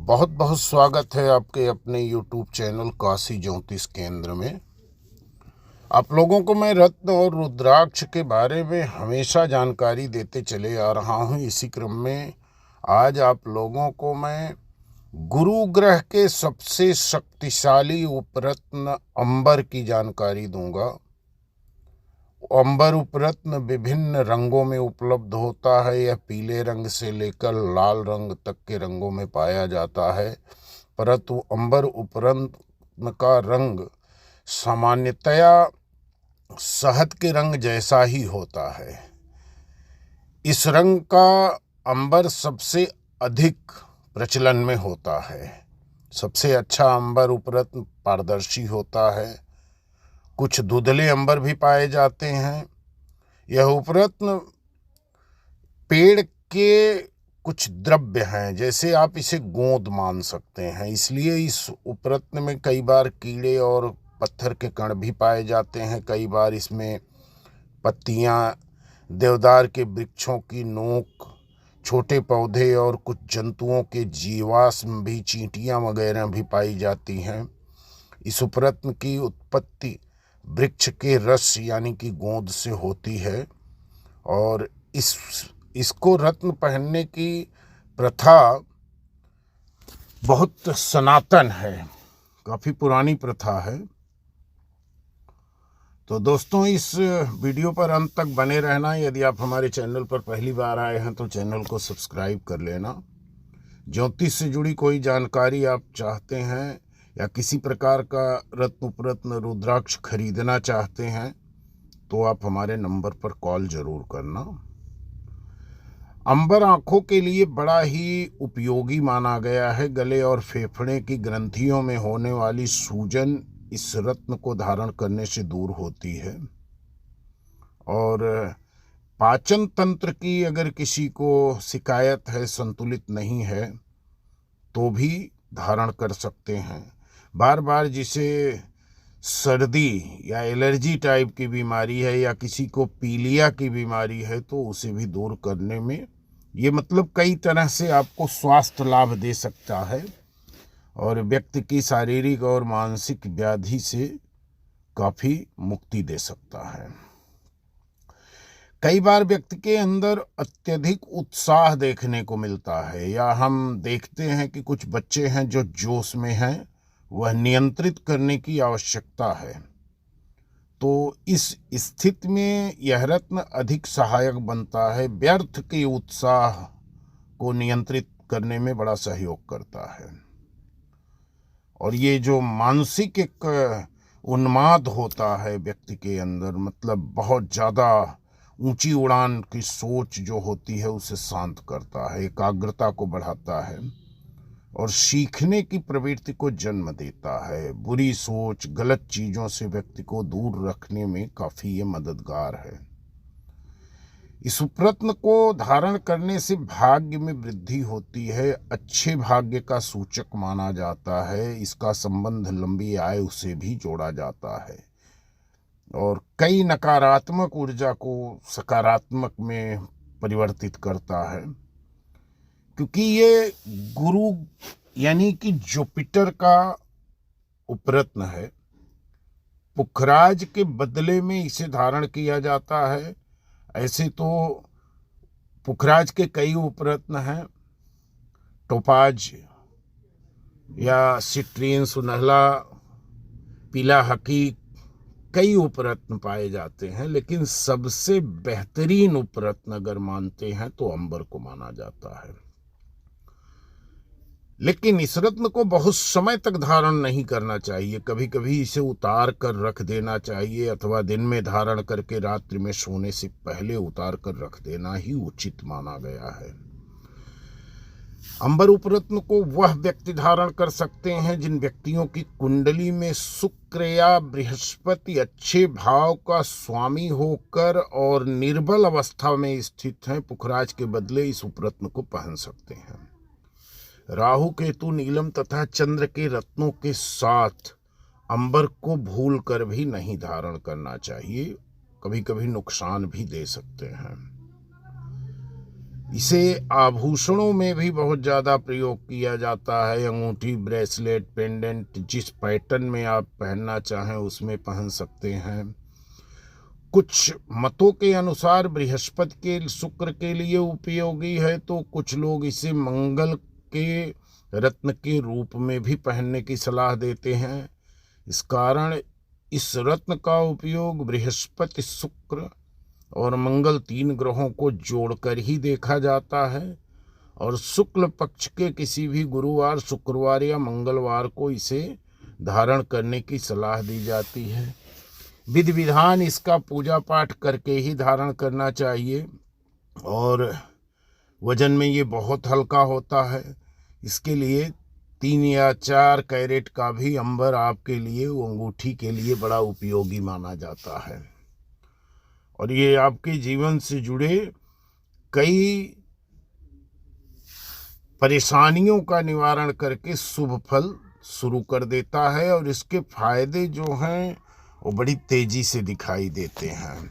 बहुत बहुत स्वागत है आपके अपने YouTube चैनल काशी ज्योतिष केंद्र में। आप लोगों को मैं रत्न और रुद्राक्ष के बारे में हमेशा जानकारी देते चले आ रहा हूं। इसी क्रम में आज आप लोगों को मैं गुरु ग्रह के सबसे शक्तिशाली उपरत्न अंबर की जानकारी दूंगा। अंबर उपरत्न विभिन्न रंगों में उपलब्ध होता है। यह पीले रंग से लेकर लाल रंग तक के रंगों में पाया जाता है, परंतु अंबर उपरत्न का रंग सामान्यतया शहद के रंग जैसा ही होता है। इस रंग का अंबर सबसे अधिक प्रचलन में होता है। सबसे अच्छा अंबर उपरत्न पारदर्शी होता है। कुछ धुंधले अंबर भी पाए जाते हैं। यह उपरत्न पेड़ के कुछ द्रव्य हैं, जैसे आप इसे गोंद मान सकते हैं। इसलिए इस उपरत्न में कई बार कीड़े और पत्थर के कण भी पाए जाते हैं। कई बार इसमें पत्तियां, देवदार के वृक्षों की नोक, छोटे पौधे और कुछ जंतुओं के जीवाश्म भी, चींटियां वगैरह भी पाई जाती हैं। इस उपरत्न की उत्पत्ति वृक्ष के रस यानी कि गोंद से होती है और इसको रत्न पहनने की प्रथा बहुत सनातन है, काफ़ी पुरानी प्रथा है। तो दोस्तों, इस वीडियो पर अंत तक बने रहना। यदि आप हमारे चैनल पर पहली बार आए हैं तो चैनल को सब्सक्राइब कर लेना। ज्योतिष से जुड़ी कोई जानकारी आप चाहते हैं या किसी प्रकार का रत्न उपरत्न रुद्राक्ष खरीदना चाहते हैं तो आप हमारे नंबर पर कॉल जरूर करना। अंबर आँखों के लिए बड़ा ही उपयोगी माना गया है। गले और फेफड़े की ग्रंथियों में होने वाली सूजन इस रत्न को धारण करने से दूर होती है और पाचन तंत्र की अगर किसी को शिकायत है, संतुलित नहीं है, तो भी धारण कर सकते हैं। बार बार जिसे सर्दी या एलर्जी टाइप की बीमारी है या किसी को पीलिया की बीमारी है तो उसे भी दूर करने में ये मतलब कई तरह से आपको स्वास्थ्य लाभ दे सकता है और व्यक्ति की शारीरिक और मानसिक व्याधि से काफ़ी मुक्ति दे सकता है। कई बार व्यक्ति के अंदर अत्यधिक उत्साह देखने को मिलता है या हम देखते हैं कि कुछ बच्चे हैं जो जोश में हैं, वह नियंत्रित करने की आवश्यकता है। तो इस स्थिति में यह रत्न अधिक सहायक बनता है। व्यर्थ के उत्साह को नियंत्रित करने में बड़ा सहयोग करता है और ये जो मानसिक एक उन्माद होता है व्यक्ति के अंदर, मतलब बहुत ज़्यादा ऊंची उड़ान की सोच जो होती है, उसे शांत करता है, एकाग्रता को बढ़ाता है और सीखने की प्रवृत्ति को जन्म देता है। बुरी सोच, गलत चीज़ों से व्यक्ति को दूर रखने में काफ़ी ये मददगार है। इस उपरत्न को धारण करने से भाग्य में वृद्धि होती है, अच्छे भाग्य का सूचक माना जाता है। इसका संबंध लंबी आयु से भी जोड़ा जाता है और कई नकारात्मक ऊर्जा को सकारात्मक में परिवर्तित करता है, क्योंकि ये गुरु यानी कि जुपिटर का उपरत्न है। पुखराज के बदले में इसे धारण किया जाता है। ऐसे तो पुखराज के कई उपरत्न हैं, टोपाज या सिट्रीन, सुनहला, पीला हकीक, कई उपरत्न पाए जाते हैं, लेकिन सबसे बेहतरीन उपरत्न अगर मानते हैं तो अंबर को माना जाता है। लेकिन इस रत्न को बहुत समय तक धारण नहीं करना चाहिए। कभी कभी इसे उतार कर रख देना चाहिए अथवा दिन में धारण करके रात्रि में सोने से पहले उतार कर रख देना ही उचित माना गया है। अंबर उपरत्न को वह व्यक्ति धारण कर सकते हैं जिन व्यक्तियों की कुंडली में शुक्र या बृहस्पति अच्छे भाव का स्वामी होकर और निर्बल अवस्था में स्थित हैं। पुखराज के बदले इस उपरत्न को पहन सकते हैं। राहु, केतु, नीलम तथा चंद्र के रत्नों के साथ अंबर को भूल कर भी नहीं धारण करना चाहिए, कभी कभी नुकसान भी दे सकते हैं। इसे आभूषणों में भी बहुत ज़्यादा प्रयोग किया जाता है। अंगूठी, ब्रेसलेट, पेंडेंट, जिस पैटर्न में आप पहनना चाहें उसमें पहन सकते हैं। कुछ मतों के अनुसार बृहस्पति के, शुक्र के लिए उपयोगी है, तो कुछ लोग इसे मंगल के रत्न के रूप में भी पहनने की सलाह देते हैं। इस कारण इस रत्न का उपयोग बृहस्पति, शुक्र और मंगल 3 ग्रहों को जोड़कर ही देखा जाता है और शुक्ल पक्ष के किसी भी गुरुवार, शुक्रवार या मंगलवार को इसे धारण करने की सलाह दी जाती है। विधि विधान इसका पूजा पाठ करके ही धारण करना चाहिए और वजन में ये बहुत हल्का होता है। इसके लिए 3 या 4 कैरेट का भी अंबर आपके लिए, वो अंगूठी के लिए बड़ा उपयोगी माना जाता है और ये आपके जीवन से जुड़े कई परेशानियों का निवारण करके शुभ फल शुरू कर देता है और इसके फायदे जो हैं वो बड़ी तेजी से दिखाई देते हैं।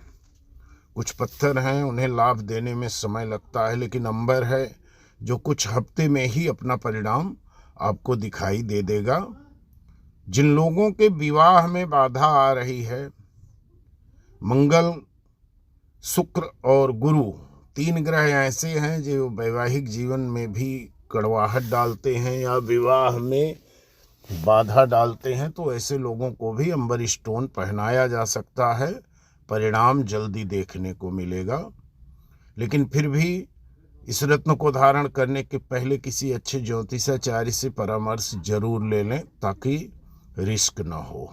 कुछ पत्थर हैं उन्हें लाभ देने में समय लगता है, लेकिन अंबर है जो कुछ हफ्ते में ही अपना परिणाम आपको दिखाई दे देगा। जिन लोगों के विवाह में बाधा आ रही है, मंगल, शुक्र और गुरु 3 ग्रह ऐसे हैं जो वैवाहिक जीवन में भी कड़वाहट डालते हैं या विवाह में बाधा डालते हैं, तो ऐसे लोगों को भी अंबर स्टोन पहनाया जा सकता है। परिणाम जल्दी देखने को मिलेगा, लेकिन फिर भी इस रत्न को धारण करने के पहले किसी अच्छे ज्योतिषाचार्य से परामर्श जरूर ले लें ताकि रिस्क न हो।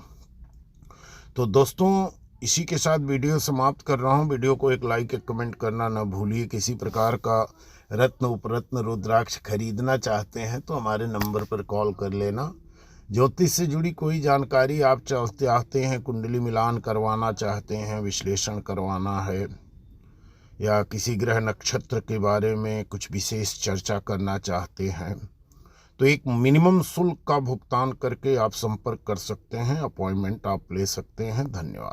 तो दोस्तों, इसी के साथ वीडियो समाप्त कर रहा हूँ। वीडियो को एक लाइक, एक कमेंट करना ना भूलिए। किसी प्रकार का रत्न, उपरत्न, रुद्राक्ष खरीदना चाहते हैं तो हमारे नंबर पर कॉल कर लेना। ज्योतिष से जुड़ी कोई जानकारी आप चाहते हैं, कुंडली मिलान करवाना चाहते हैं, विश्लेषण करवाना है या किसी ग्रह नक्षत्र के बारे में कुछ विशेष चर्चा करना चाहते हैं, तो एक मिनिमम शुल्क का भुगतान करके आप संपर्क कर सकते हैं, अपॉइंटमेंट आप ले सकते हैं। धन्यवाद।